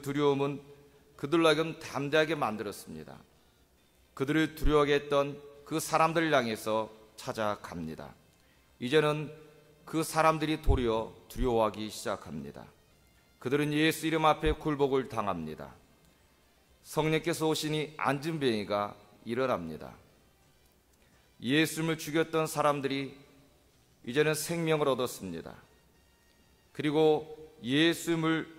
두려움은 그들로 하여금 담대하게 만들었습니다. 그들을 두려워하게 했던 그 사람들을 향해서 찾아갑니다. 이제는 그 사람들이 도리어 두려워하기 시작합니다. 그들은 예수 이름 앞에 굴복을 당합니다. 성령께서 오시니 안진뱅이가 일어납니다. 예수님을 죽였던 사람들이 이제는 생명을 얻었습니다. 그리고 예수님을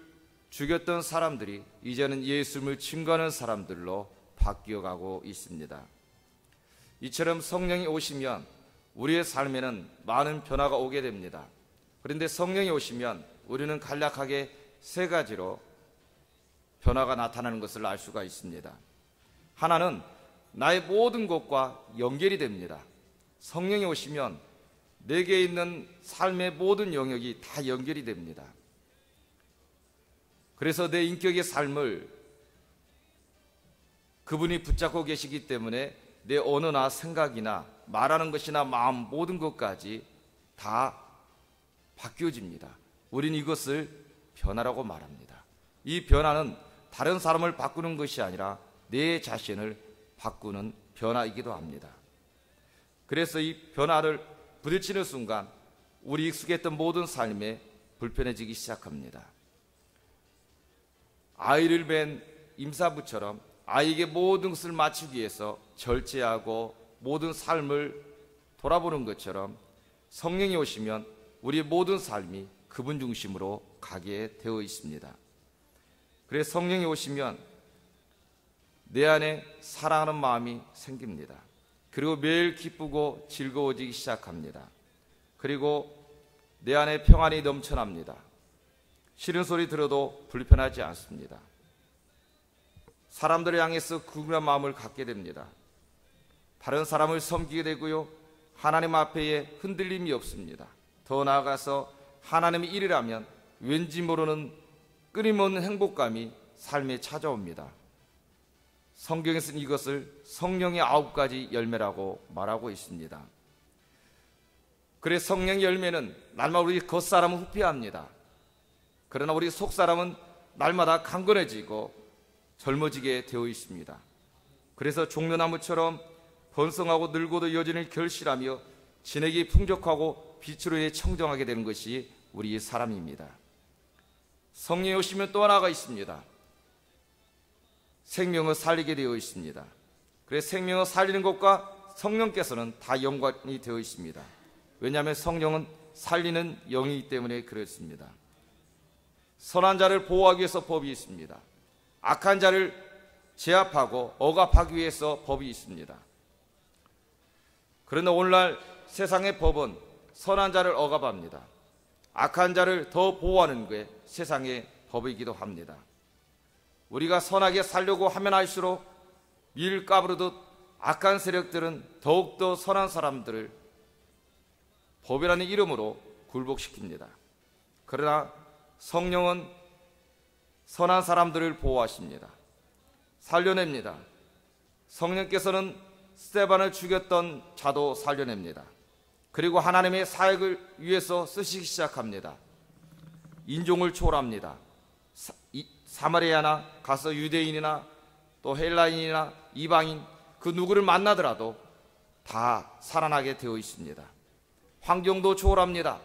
죽였던 사람들이 이제는 예수님을 증거하는 사람들로 바뀌어가고 있습니다. 이처럼 성령이 오시면 우리의 삶에는 많은 변화가 오게 됩니다. 그런데 성령이 오시면 우리는 간략하게 세 가지로 변화가 나타나는 것을 알 수가 있습니다. 하나는 나의 모든 것과 연결이 됩니다. 성령이 오시면 내게 있는 삶의 모든 영역이 다 연결이 됩니다. 그래서 내 인격의 삶을 그분이 붙잡고 계시기 때문에 내 언어나 생각이나 말하는 것이나 마음 모든 것까지 다 바뀌어집니다. 우리는 이것을 변화라고 말합니다. 이 변화는 다른 사람을 바꾸는 것이 아니라 내 자신을 바꾸는 변화이기도 합니다. 그래서 이 변화를 부딪히는 순간 우리 익숙했던 모든 삶에 불편해지기 시작합니다. 아이를 뵌 임산부처럼 아이에게 모든 것을 맞추기 위해서 절제하고 모든 삶을 돌아보는 것처럼 성령이 오시면 우리의 모든 삶이 그분 중심으로 가게 되어 있습니다. 그래서 성령이 오시면 내 안에 사랑하는 마음이 생깁니다. 그리고 매일 기쁘고 즐거워지기 시작합니다. 그리고 내 안에 평안이 넘쳐납니다. 싫은 소리 들어도 불편하지 않습니다. 사람들을 향해서 궁금한 마음을 갖게 됩니다. 다른 사람을 섬기게 되고요, 하나님 앞에 흔들림이 없습니다. 더 나아가서 하나님의 일이라면 왠지 모르는 끊임없는 행복감이 삶에 찾아옵니다. 성경에서는 이것을 성령의 9가지 열매라고 말하고 있습니다. 그래서 성령의 열매는 날마다 우리 겉사람은 후피합니다. 그러나 우리 속사람은 날마다 강건해지고 젊어지게 되어 있습니다. 그래서 종려나무처럼 번성하고 늙어도 여전히 결실하며 진액이 풍족하고 빛으로 인해 청정하게 되는 것이 우리 사람입니다. 성령이 오시면 또 하나가 있습니다. 생명을 살리게 되어 있습니다. 그래서 생명을 살리는 것과 성령께서는 다 연관이 되어 있습니다. 왜냐하면 성령은 살리는 영이기 때문에 그렇습니다. 선한 자를 보호하기 위해서 법이 있습니다. 악한 자를 제압하고 억압하기 위해서 법이 있습니다. 그러나 오늘날 세상의 법은 선한 자를 억압합니다. 악한 자를 더 보호하는 게 세상의 법이기도 합니다. 우리가 선하게 살려고 하면 할수록 밀 까부르듯 악한 세력들은 더욱더 선한 사람들을 법이라는 이름으로 굴복시킵니다. 그러나 성령은 선한 사람들을 보호하십니다. 살려냅니다. 성령께서는 스데반을 죽였던 자도 살려냅니다. 그리고 하나님의 사역을 위해서 쓰시기 시작합니다. 인종을 초월합니다. 사마리아나 가서 유대인이나 또 헬라인이나 이방인 그 누구를 만나더라도 다 살아나게 되어 있습니다. 환경도 초월합니다.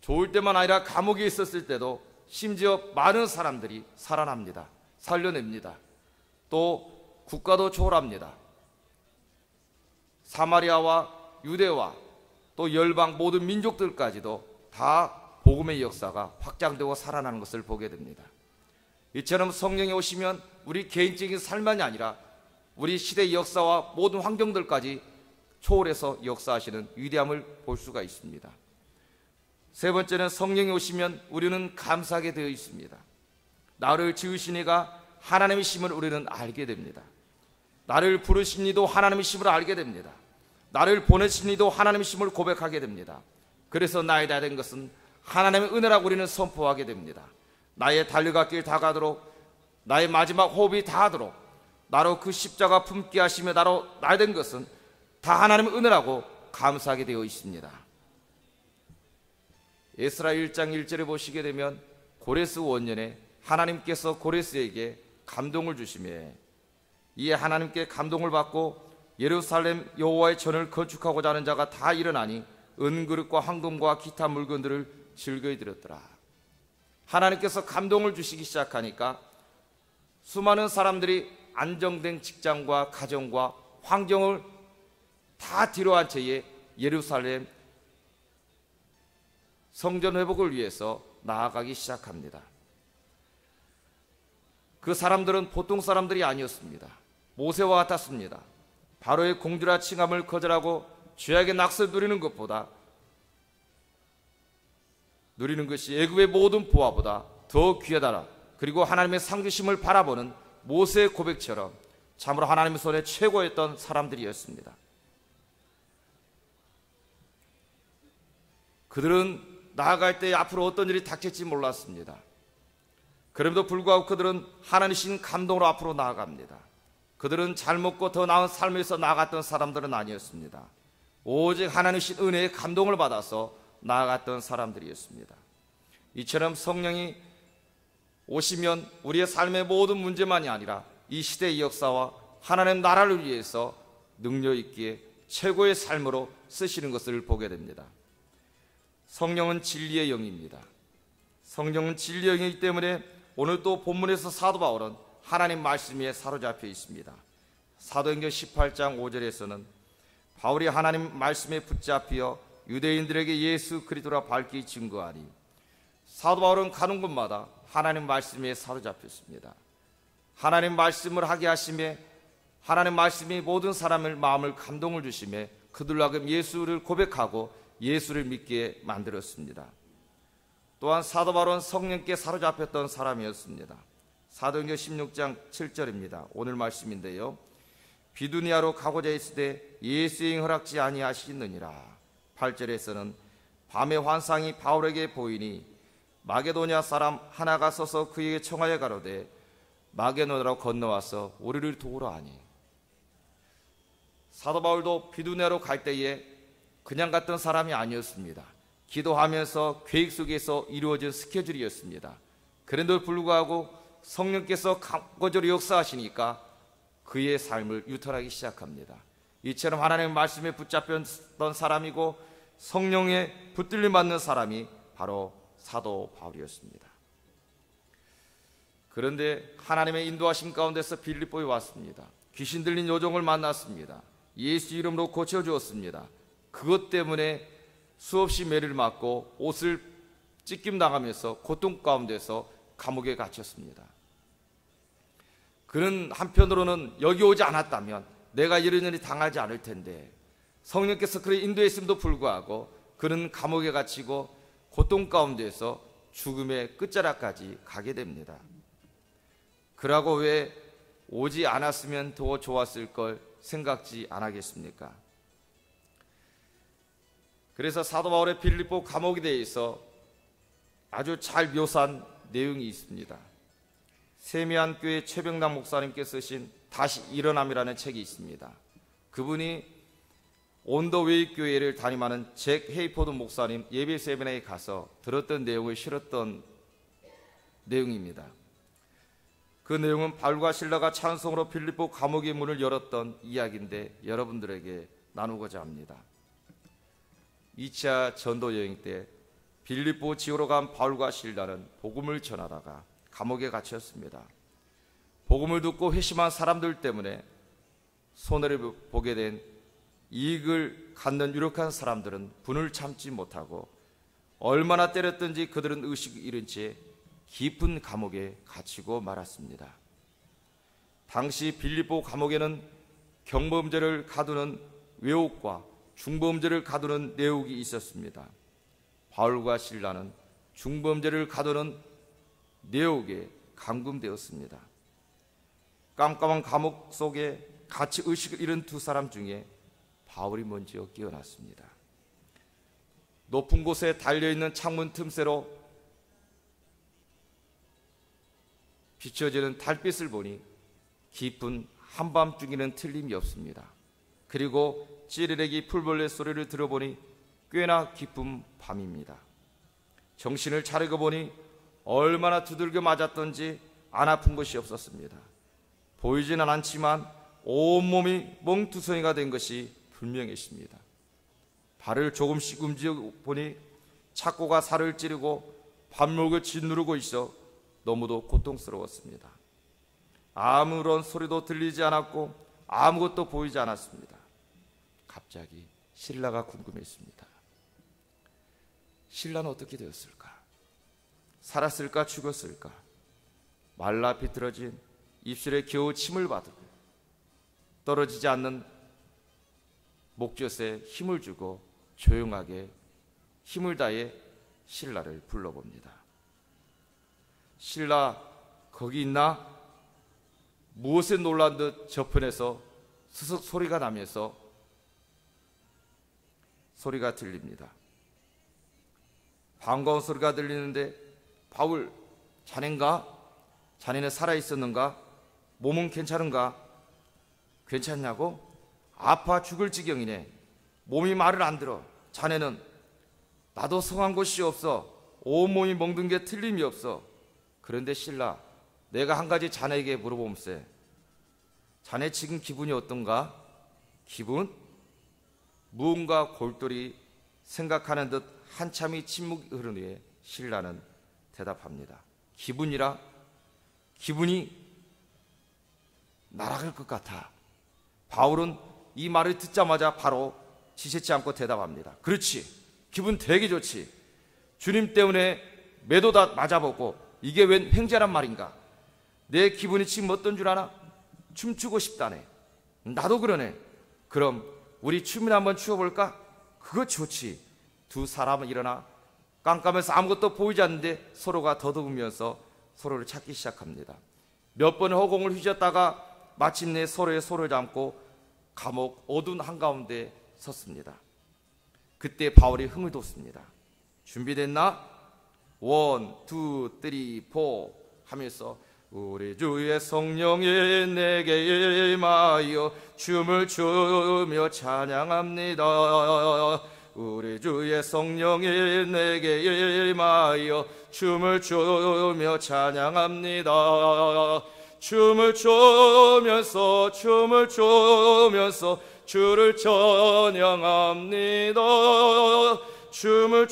좋을 때만 아니라 감옥에 있었을 때도 심지어 많은 사람들이 살아납니다. 살려냅니다. 또 국가도 초월합니다. 사마리아와 유대와 또 열방 모든 민족들까지도 다 복음의 역사가 확장되고 살아나는 것을 보게 됩니다. 이처럼 성령이 오시면 우리 개인적인 삶만이 아니라 우리 시대의 역사와 모든 환경들까지 초월해서 역사하시는 위대함을 볼 수가 있습니다. 세 번째는 성령이 오시면 우리는 감사하게 되어 있습니다. 나를 지으신 이가 하나님이심을 우리는 알게 됩니다. 나를 부르신 이도 하나님이심을 알게 됩니다. 나를 보내신 이도 하나님이심을 고백하게 됩니다. 그래서 나의 다 된 것은 하나님의 은혜라고 우리는 선포하게 됩니다. 나의 달려갈 길 다 가도록, 나의 마지막 호흡이 다 하도록 나로 그 십자가 품게 하시며 나로 나의 된 것은 다 하나님의 은혜라고 감사하게 되어 있습니다. 에스라 1장 1절에 보시게 되면 고레스 원년에 하나님께서 고레스에게 감동을 주시매 이에 하나님께 감동을 받고 예루살렘 여호와의 전을 건축하고자 하는 자가 다 일어나니 은그릇과 황금과 기타 물건들을 즐거이 드렸더라. 하나님께서 감동을 주시기 시작하니까 수많은 사람들이 안정된 직장과 가정과 환경을 다 뒤로한 채에 예루살렘 성전 회복을 위해서 나아가기 시작합니다. 그 사람들은 보통 사람들이 아니었습니다. 모세와 같았습니다. 바로의 공주라 칭함을 거절하고 죄악의 낙서를 누리는 것보다 누리는 것이 애굽의 모든 보화보다 더 귀하다라. 그리고 하나님의 상주심을 바라보는 모세의 고백처럼 참으로 하나님의 손에 최고였던 사람들이었습니다. 그들은 나아갈 때 앞으로 어떤 일이 닥칠지 몰랐습니다. 그럼에도 불구하고 그들은 하나님이신 감동으로 앞으로 나아갑니다. 그들은 잘 먹고 더 나은 삶에서 나아갔던 사람들은 아니었습니다. 오직 하나님이신 은혜의 감동을 받아서 나아갔던 사람들이었습니다. 이처럼 성령이 오시면 우리의 삶의 모든 문제만이 아니라 이 시대의 역사와 하나님 나라를 위해서 능력 있기에 최고의 삶으로 쓰시는 것을 보게 됩니다. 성령은 진리의 영입니다. 성령은 진리의 영이기 때문에 오늘 또 본문에서 사도 바울은 하나님 말씀에 사로잡혀 있습니다. 사도행전 18장 5절에서는 바울이 하나님 말씀에 붙잡혀 유대인들에게 예수 그리스도라 밝히 증거하니, 사도 바울은 가는 곳마다 하나님 말씀에 사로잡혔습니다. 하나님 말씀을 하게 하심에 하나님 말씀이 모든 사람의 마음을 감동을 주심에 그들로 하여금 예수를 고백하고 예수를 믿게 만들었습니다. 또한 사도 바울은 성령께 사로잡혔던 사람이었습니다. 사도행전 16장 7절입니다. 오늘 말씀인데요. 비두니아로 가고자 했을 때 예수의 허락지 아니하시느니라. 8절에서는 밤의 환상이 바울에게 보이니 마게도냐 사람 하나가 서서 그에게 청하여 가로되 마게도냐로 건너와서 우리를 도우라 하니, 사도 바울도 비두니아로 갈 때에 그냥 갔던 사람이 아니었습니다. 기도하면서 계획 속에서 이루어진 스케줄이었습니다. 그런데도 불구하고 성령께서 강권적으로 역사하시니까 그의 삶을 유턴하기 시작합니다. 이처럼 하나님의 말씀에 붙잡혔던 사람이고 성령에 붙들림 받는 사람이 바로 사도 바울이었습니다. 그런데 하나님의 인도하심 가운데서 빌립보에 왔습니다. 귀신 들린 요정을 만났습니다. 예수 이름으로 고쳐주었습니다. 그것 때문에 수없이 매를 맞고 옷을 찢김 당하면서 고통 가운데서 감옥에 갇혔습니다. 그는 한편으로는 여기 오지 않았다면 내가 이런 일이 당하지 않을 텐데, 성령께서 그를 인도했음에도 불구하고 그는 감옥에 갇히고 고통 가운데서 죽음의 끝자락까지 가게 됩니다. 그러고 왜 오지 않았으면 더 좋았을 걸 생각지 않겠습니까? 그래서 사도 바울의 빌립보 감옥에 대해서 아주 잘 묘사한 내용이 있습니다. 세미한 교회 최병남 목사님께서 쓰신 다시 일어남이라는 책이 있습니다. 그분이 온더웨이 교회를 담임하는 잭 헤이포드 목사님 예배 세미나에 가서 들었던 내용을 실었던 내용입니다. 그 내용은 바울과 실라가 찬송으로 빌립보 감옥의 문을 열었던 이야기인데 여러분들에게 나누고자 합니다. 2차 전도 여행 때 빌립보 지구로 간 바울과 실라는 복음을 전하다가 감옥에 갇혔습니다. 복음을 듣고 회심한 사람들 때문에 손해를 보게 된 이익을 갖는 유력한 사람들은 분을 참지 못하고 얼마나 때렸든지 그들은 의식을 잃은 채 깊은 감옥에 갇히고 말았습니다. 당시 빌립보 감옥에는 경범죄를 가두는 외옥과 중범죄를 가두는 내옥이 있었습니다. 바울과 실라는 중범죄를 가두는 내옥에 감금되었습니다. 깜깜한 감옥 속에 같이 의식을 잃은 두 사람 중에 바울이 먼저 깨어났습니다. 높은 곳에 달려있는 창문 틈새로 비춰지는 달빛을 보니 깊은 한밤중에는 틀림이 없습니다. 그리고 찌르레기 풀벌레 소리를 들어보니 꽤나 깊은 밤입니다. 정신을 차리고 보니 얼마나 두들겨 맞았던지 안 아픈 것이 없었습니다. 보이지는 않지만 온몸이 멍투성이가 된 것이 분명했습니다. 발을 조금씩 움직여 보니 착고가 살을 찌르고 발목을 짓누르고 있어 너무도 고통스러웠습니다. 아무런 소리도 들리지 않았고 아무것도 보이지 않았습니다. 갑자기 신라가 궁금했습니다. 신라는 어떻게 되었을까? 살았을까 죽었을까? 말라 비틀어진 입술에 겨우 침을 받으며 떨어지지 않는 목젖에 힘을 주고 조용하게 힘을 다해 신라를 불러봅니다. 신라 거기 있나? 무엇에 놀란 듯 저편에서 스슥 소리가 나면서 소리가 들립니다. 반가운 소리가 들리는데 바울, 자넨가? 자네는 살아있었는가? 몸은 괜찮은가? 괜찮냐고? 아파 죽을 지경이네. 몸이 말을 안 들어. 자네는? 나도 성한 곳이 없어. 온몸이 멍든 게 틀림이 없어. 그런데 신라, 내가 한 가지 자네에게 물어봄세. 자네 지금 기분이 어떤가? 기분? 무언가 골똘히 생각하는 듯 한참이 침묵이 흐른 후에 신라는 대답합니다. 기분이라? 기분이 날아갈 것 같아. 바울은 이 말을 듣자마자 바로 지체치 않고 대답합니다. 그렇지, 기분 되게 좋지. 주님 때문에 매도 다 맞아보고 이게 웬 횡재란 말인가? 내 기분이 지금 어떤 줄 아나? 춤추고 싶다네. 나도 그러네. 그럼 우리 춤이나 한번 추어볼까? 그거 좋지. 두 사람은 일어나 깜깜해서 아무것도 보이지 않는데 서로가 더듬으면서 서로를 찾기 시작합니다. 몇 번의 허공을 휘젓다가 마침내 서로의 손을 잡고 감옥 어두운 한가운데 섰습니다. 그때 바울이 흥을 돋습니다. 준비됐나? 1, 2, 3, 4 하면서 우리 주의 성령이 내게 임하여 춤을 추며 찬양합니다. 우리 주의 성령이 내게 임하여 춤을 추며 찬양합니다. 춤을 추면서 주를 찬양합니다. 춤을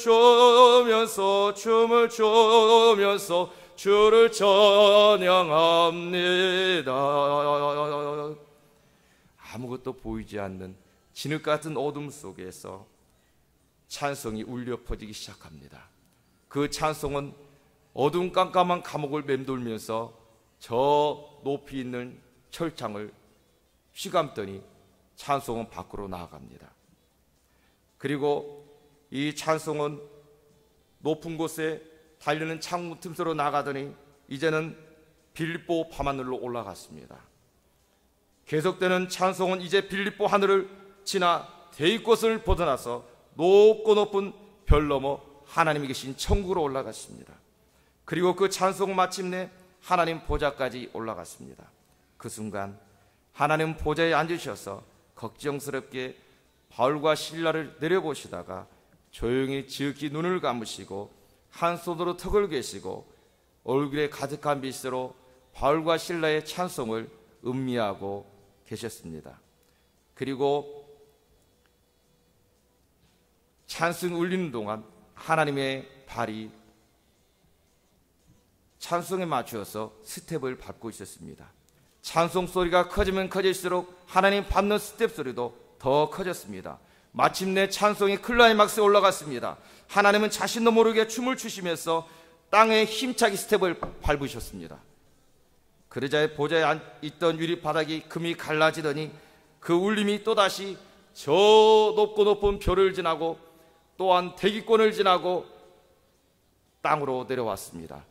추면서 주를 찬양합니다. 아무것도 보이지 않는 진흙 같은 어둠 속에서 찬송이 울려 퍼지기 시작합니다. 그 찬송은 어두운 깜깜한 감옥을 맴돌면서 저 높이 있는 철창을 휘감더니 찬송은 밖으로 나아갑니다. 그리고 이 찬송은 높은 곳에 달리는 창문 틈새로 나가더니 이제는 빌립보 밤하늘로 올라갔습니다. 계속되는 찬송은 이제 빌립보 하늘을 지나 대윗곳을 벗어나서 높고 높은 별 너머 하나님이 계신 천국으로 올라갔습니다. 그리고 그 찬송은 마침내 하나님 보좌까지 올라갔습니다. 그 순간 하나님 보좌에 앉으셔서 걱정스럽게 바울과 실라를 내려보시다가 조용히 지극히 눈을 감으시고 한 손으로 턱을 괴시고 얼굴에 가득한 빛으로 바울과 실라의 찬송을 음미하고 계셨습니다. 그리고 찬송이 울리는 동안 하나님의 발이 찬송에 맞추어서 스텝을 밟고 있었습니다. 찬송 소리가 커지면 커질수록 하나님 밟는 스텝 소리도 더 커졌습니다. 마침내 찬송이 클라이막스에 올라갔습니다. 하나님은 자신도 모르게 춤을 추시면서 땅에 힘차게 스텝을 밟으셨습니다. 그러자 보좌에 있던 유리 바닥이 금이 갈라지더니 그 울림이 또다시 저 높고 높은 별을 지나고 또한 대기권을 지나고 땅으로 내려왔습니다.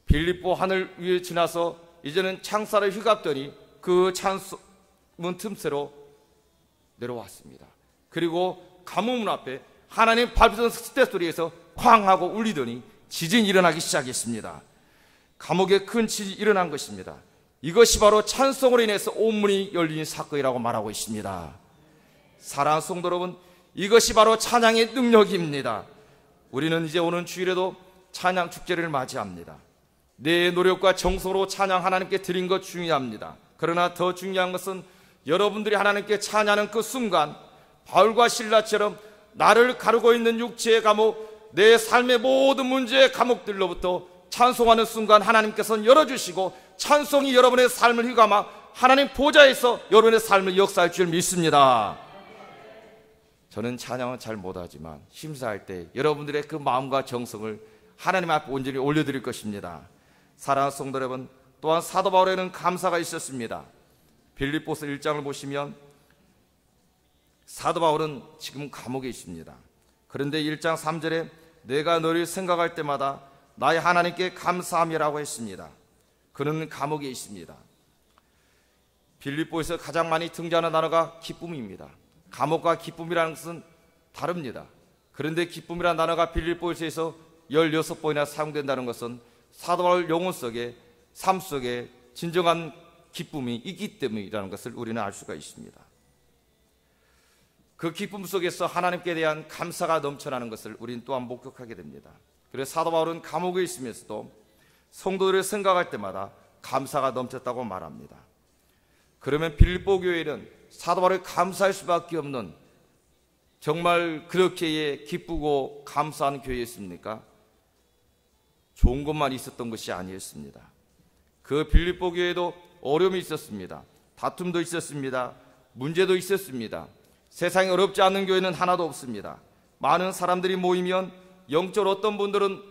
빌립보 하늘 위에 지나서 이제는 창살을 휘갑더니 그 창문 틈새로 내려왔습니다. 그리고 감옥문 앞에 하나님 밟으던 스텝 소리에서 쾅 하고 울리더니 지진이 일어나기 시작했습니다. 감옥에 큰 지진이 일어난 것입니다. 이것이 바로 찬송으로 인해서 온문이 열린 사건이라고 말하고 있습니다. 사랑하는 성도 여러분, 이것이 바로 찬양의 능력입니다. 우리는 이제 오는 주일에도 찬양 축제를 맞이합니다. 내 노력과 정성으로 찬양 하나님께 드린 것 중요합니다. 그러나 더 중요한 것은 여러분들이 하나님께 찬양하는 그 순간 바울과 실라처럼 나를 가르고 있는 육체의 감옥, 내 삶의 모든 문제의 감옥들로부터 찬송하는 순간 하나님께서는 열어주시고 찬송이 여러분의 삶을 휘감아 하나님 보좌에서 여러분의 삶을 역사할 줄 믿습니다. 저는 찬양은 잘 못하지만 심사할 때 여러분들의 그 마음과 정성을 하나님 앞에 온전히 올려드릴 것입니다. 사랑하는 성도 여러분, 또한 사도 바울에는 감사가 있었습니다. 빌립보서 1장을 보시면 사도 바울은 지금 감옥에 있습니다. 그런데 1장 3절에 내가 너를 생각할 때마다 나의 하나님께 감사함이라고 했습니다. 그는 감옥에 있습니다. 빌립보에서 가장 많이 등장하는 단어가 기쁨입니다. 감옥과 기쁨이라는 것은 다릅니다. 그런데 기쁨이라는 단어가 빌립보에서 16번이나 사용된다는 것은 사도 바울 영혼 속에, 삶 속에 진정한 기쁨이 있기 때문이라는 것을 우리는 알 수가 있습니다. 그 기쁨 속에서 하나님께 대한 감사가 넘쳐나는 것을 우리는 또한 목격하게 됩니다. 그래서 사도 바울은 감옥에 있으면서도 성도들을 생각할 때마다 감사가 넘쳤다고 말합니다. 그러면 빌립보 교회는 사도 바울을 감사할 수밖에 없는, 정말 그렇게 기쁘고 감사한 교회였습니까? 좋은 것만 있었던 것이 아니었습니다. 그 빌립보 교회도 어려움이 있었습니다. 다툼도 있었습니다. 문제도 있었습니다. 세상에 어렵지 않은 교회는 하나도 없습니다. 많은 사람들이 모이면 영적으로 어떤 분들은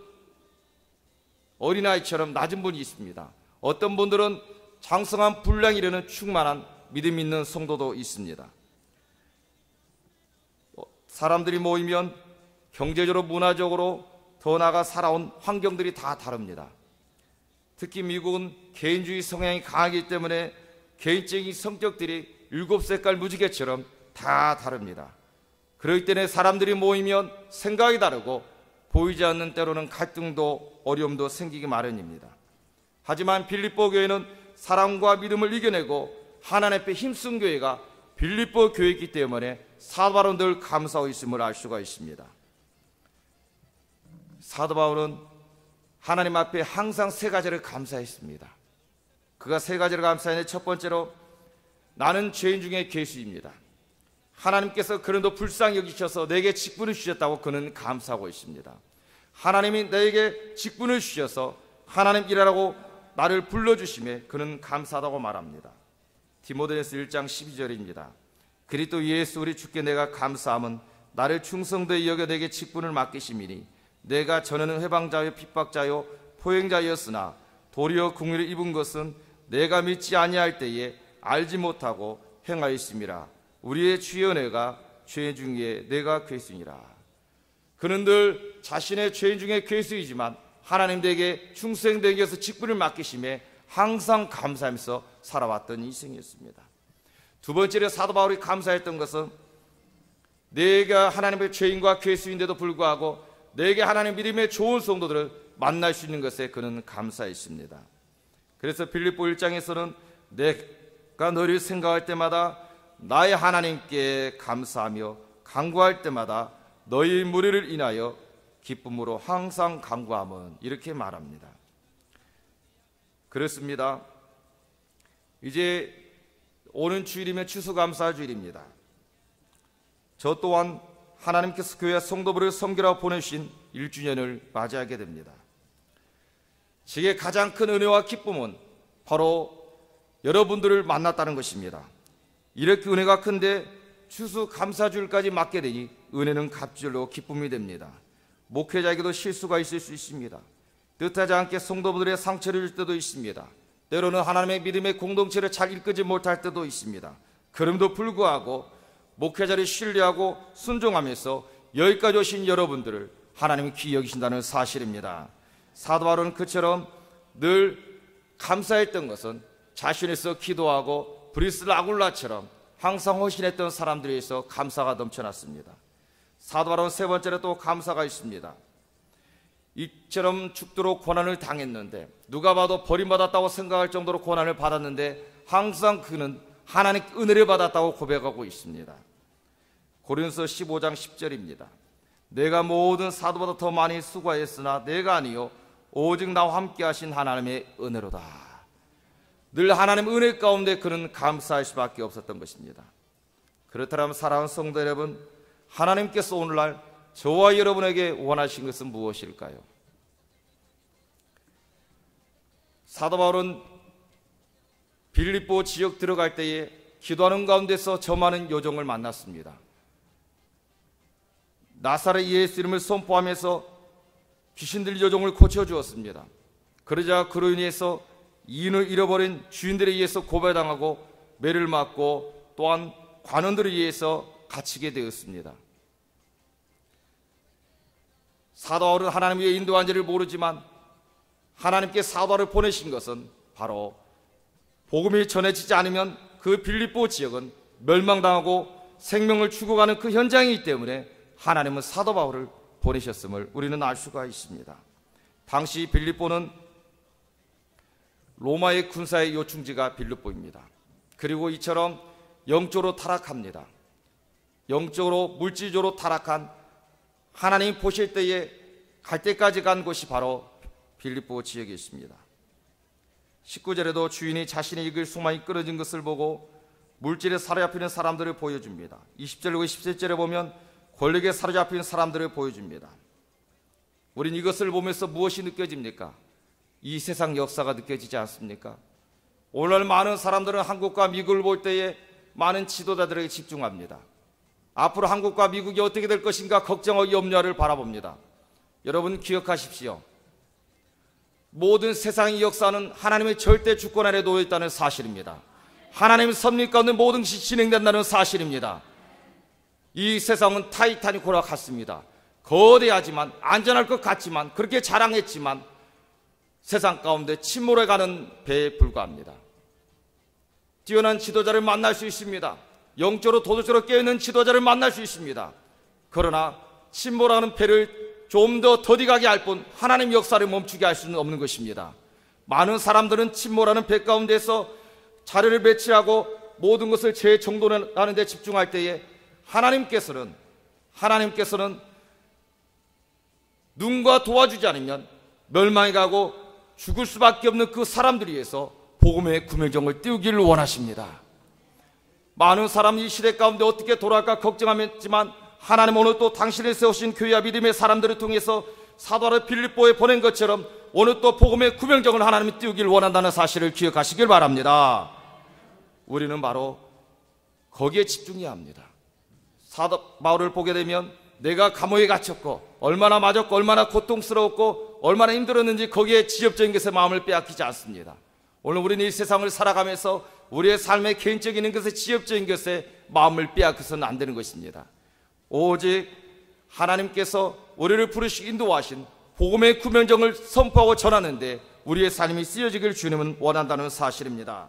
어린아이처럼 낮은 분이 있습니다. 어떤 분들은 장성한 분량이 이르는 충만한 믿음 있는 성도도 있습니다. 사람들이 모이면 경제적으로, 문화적으로, 더 나아가 살아온 환경들이 다 다릅니다. 특히 미국은 개인주의 성향이 강하기 때문에 개인적인 성격들이 7색깔 무지개처럼 다 다릅니다. 그렇기 때문에 사람들이 모이면 생각이 다르고 보이지 않는 때로는 갈등도 어려움도 생기기 마련입니다. 하지만 빌립보 교회는 사랑과 믿음을 이겨내고 하나님 앞에 힘쓴 교회가 빌립보 교회이기 때문에 사도 바울은 늘 감사하고 있음을 알 수가 있습니다. 사도 바울은 하나님 앞에 항상 3가지를 감사했습니다. 그가 3가지를 감사했는데, 첫 번째로 나는 죄인 중에 괴수입니다. 하나님께서 그런도 불쌍히 여기셔서 내게 직분을 주셨다고 그는 감사하고 있습니다. 하나님이 내게 직분을 주셔서 하나님 일하라고 나를 불러주심에 그는 감사하다고 말합니다. 디모데전서 1장 12절입니다. 그리스도 예수 우리 주께 내가 감사함은 나를 충성되이 여겨 내게 직분을 맡기심이니 내가 전에는 회방자요 핍박자요 포행자였으나 도리어 긍휼을 입은 것은 내가 믿지 아니할 때에 알지 못하고 행하였음이라. 우리의 주의 은혜가 죄인 중에 내가 괴수니라. 그는 늘 자신의 죄인 중에 괴수이지만 하나님에게 충성되기 위해서 직분을 맡기심에 항상 감사하면서 살아왔던 인생이었습니다. 두 번째로 사도 바울이 감사했던 것은 내가 하나님의 죄인과 괴수인데도 불구하고 내게 하나님 믿음의 좋은 성도들을 만날 수 있는 것에 그는 감사했습니다. 그래서 빌립보 1장에서는 내가 너를 생각할 때마다 나의 하나님께 감사하며 간구할 때마다 너희 무리를 인하여 기쁨으로 항상 간구함은, 이렇게 말합니다. 그렇습니다. 이제 오는 주일이면 추수감사 주일입니다. 저 또한 하나님께서 교회 성도들을 섬기라고 보내신 1주년을 맞이하게 됩니다. 제게 가장 큰 은혜와 기쁨은 바로 여러분들을 만났다는 것입니다. 이렇게 은혜가 큰데 추수감사주일까지 맡게 되니 은혜는 갑절로 기쁨이 됩니다. 목회자에게도 실수가 있을 수 있습니다. 뜻하지 않게 성도분들의 상처를 줄 때도 있습니다. 때로는 하나님의 믿음의 공동체를 잘 이끌지 못할 때도 있습니다. 그럼에도 불구하고 목회자를 신뢰하고 순종하면서 여기까지 오신 여러분들을 하나님이 귀히 여기신다는 사실입니다. 사도 바울은 그처럼 늘 감사했던 것은 자신에서 기도하고 브리스 아굴라처럼 항상 헌신했던 사람들에 의해서 감사가 넘쳐났습니다. 사도 바울은 세 번째로 또 감사가 있습니다. 이처럼 죽도록 고난을 당했는데, 누가 봐도 버림받았다고 생각할 정도로 고난을 받았는데 항상 그는 하나님 은혜를 받았다고 고백하고 있습니다. 고린도서 15장 10절입니다. 내가 모든 사도보다 더 많이 수고하였으나 내가 아니요 오직 나와 함께 하신 하나님의 은혜로다. 늘 하나님 은혜 가운데 그는 감사할 수밖에 없었던 것입니다. 그렇다면 사랑하는 성도 여러분, 하나님께서 오늘날 저와 여러분에게 원하신 것은 무엇일까요? 사도 바울은 빌립보 지역 들어갈 때에 기도하는 가운데서 저 많은 요정을 만났습니다. 나사렛 예수 이름을 선포하면서 귀신들 요정을 고쳐주었습니다. 그러자 그로 인해서 이인을 잃어버린 주인들에 의해서 고발당하고 매를 맞고 또한 관원들에 의해서 갇히게 되었습니다. 사도 바울은 하나님 위에 인도한지를 모르지만 하나님께 사도 바울을 보내신 것은 바로 복음이 전해지지 않으면 그 빌립보 지역은 멸망당하고 생명을 죽어가는 그 현장이기 때문에 하나님은 사도 바울을 보내셨음을 우리는 알 수가 있습니다. 당시 빌립보는 로마의 군사의 요충지가 빌립보입니다. 그리고 이처럼 영적으로 타락합니다. 영적으로 물질적으로 타락한 하나님 보실 때에 갈 때까지 간 곳이 바로 빌립보 지역에 있습니다. 19절에도 주인이 자신의 이글 수만이 끊어진 것을 보고 물질에 사로잡히는 사람들을 보여줍니다. 20절과 17절에 보면 권력에 사로잡히는 사람들을 보여줍니다. 우린 이것을 보면서 무엇이 느껴집니까? 이 세상 역사가 느껴지지 않습니까? 오늘날 많은 사람들은 한국과 미국을 볼 때에 많은 지도자들에게 집중합니다. 앞으로 한국과 미국이 어떻게 될 것인가 걱정하고 염려를 바라봅니다. 여러분 기억하십시오. 모든 세상의 역사는 하나님의 절대 주권 아래 놓여 있다는 사실입니다. 하나님의 섭리 가운데 모든 것이 진행된다는 사실입니다. 이 세상은 타이타닉호와 같습니다. 거대하지만 안전할 것 같지만 그렇게 자랑했지만 세상 가운데 침몰해가는 배에 불과합니다. 뛰어난 지도자를 만날 수 있습니다. 영적으로 도덕적으로 깨어있는 지도자를 만날 수 있습니다. 그러나 침몰하는 배를 좀 더 더디가게 할 뿐 하나님 역사를 멈추게 할 수는 없는 것입니다. 많은 사람들은 침몰하는 배 가운데서 자료를 배치하고 모든 것을 재정돈하는 데 집중할 때에 하나님께서는 누군가 도와주지 않으면 멸망해 가고 죽을 수밖에 없는 그 사람들을 위해서 복음의 구명정을 띄우기를 원하십니다. 많은 사람이 이 시대 가운데 어떻게 돌아갈까 걱정하지만 하나님 오늘 또 당신을 세우신 교회와 믿음의 사람들을 통해서 사도 바울을 빌립보에 보낸 것처럼 오늘 또 복음의 구명정을 하나님이 띄우기를 원한다는 사실을 기억하시길 바랍니다. 우리는 바로 거기에 집중해야 합니다. 사도 바울을 보게 되면 내가 감옥에 갇혔고 얼마나 맞았고 얼마나 고통스러웠고 얼마나 힘들었는지 거기에 지엽적인 것에 마음을 빼앗기지 않습니다. 오늘 우리는 이 세상을 살아가면서 우리의 삶의 개인적인 것에 지엽적인 것에 마음을 빼앗겨서는 안 되는 것입니다. 오직 하나님께서 우리를 부르시고 인도하신 복음의 구명정을 선포하고 전하는데 우리의 삶이 쓰여지길 주님은 원한다는 사실입니다.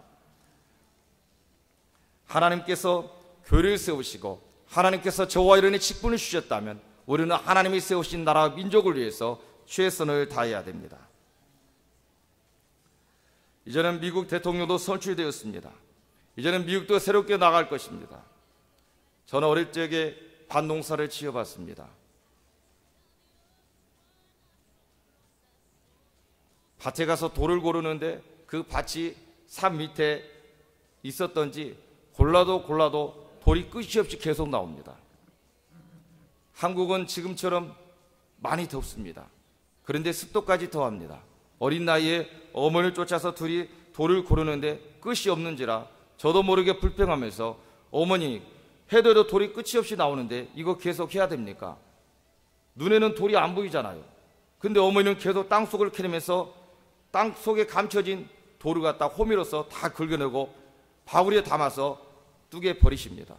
하나님께서 교회를 세우시고 하나님께서 저와 여러분의 직분을 주셨다면 우리는 하나님이 세우신 나라와 민족을 위해서 최선을 다해야 됩니다. 이제는 미국 대통령도 선출되었습니다. 이제는 미국도 새롭게 나갈 것입니다. 저는 어릴 적에 밭농사를 지어봤습니다. 밭에 가서 돌을 고르는데 그 밭이 산 밑에 있었던지 골라도 돌이 끝이 없이 계속 나옵니다. 한국은 지금처럼 많이 덥습니다. 그런데 습도까지 더합니다. 어린 나이에 어머니를 쫓아서 둘이 돌을 고르는데 끝이 없는지라 저도 모르게 불평하면서 어머니 해도 돌이 끝이 없이 나오는데 이거 계속 해야 됩니까? 눈에는 돌이 안 보이잖아요. 근데 어머니는 계속 땅속을 캐내면서 땅속에 감춰진 돌을 갖다 호미로서 다 긁어내고 바구니에 담아서 뚜개 버리십니다.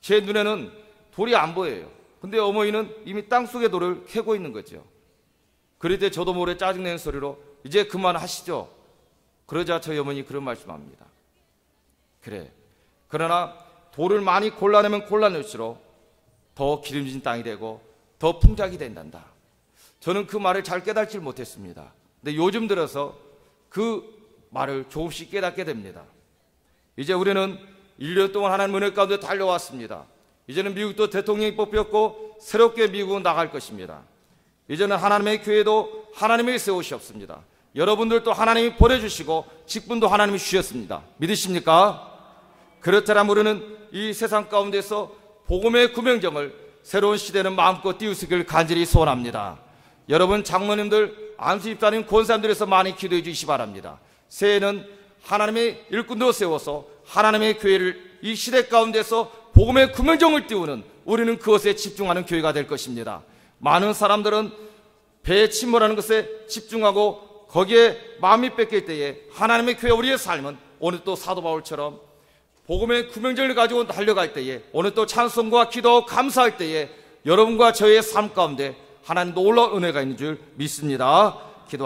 제 눈에는 돌이 안 보여요. 근데 어머니는 이미 땅속의 돌을 캐고 있는 거죠. 그럴 때 저도 모르게 짜증내는 소리로 이제 그만하시죠. 그러자 저희 어머니 그런 말씀합니다. 그래. 그러나 돌을 많이 골라내면 골라낼수록 더 기름진 땅이 되고 더 풍작이 된단다. 저는 그 말을 잘 깨닫지 못했습니다. 근데 요즘 들어서 그 말을 조금씩 깨닫게 됩니다. 이제 우리는 1년 동안 하나님 은혜 가운데 달려왔습니다. 이제는 미국도 대통령이 뽑혔고 새롭게 미국은 나갈 것입니다. 이제는 하나님의 교회도 하나님이 세우셨습니다. 여러분들도 하나님이 보내주시고 직분도 하나님이 주셨습니다. 믿으십니까? 그렇다면 우리는 이 세상 가운데서 복음의 구명정을 새로운 시대는 마음껏 띄우시길 간절히 소원합니다. 여러분 장로님들, 안수집사님, 권사님들에서 많이 기도해 주시기 바랍니다. 새해는 하나님의 일꾼도 세워서 하나님의 교회를 이 시대 가운데서 복음의 구명정을 띄우는, 우리는 그것에 집중하는 교회가 될 것입니다. 많은 사람들은 배에 침몰하는 것에 집중하고 거기에 마음이 뺏길 때에 하나님의 교회, 우리의 삶은 오늘 또 사도 바울처럼 복음의 구명정을 가지고 달려갈 때에, 오늘 또 찬송과 기도 감사할 때에 여러분과 저의 삶 가운데 하나님 놀라운 은혜가 있는 줄 믿습니다. 기도하겠습니다.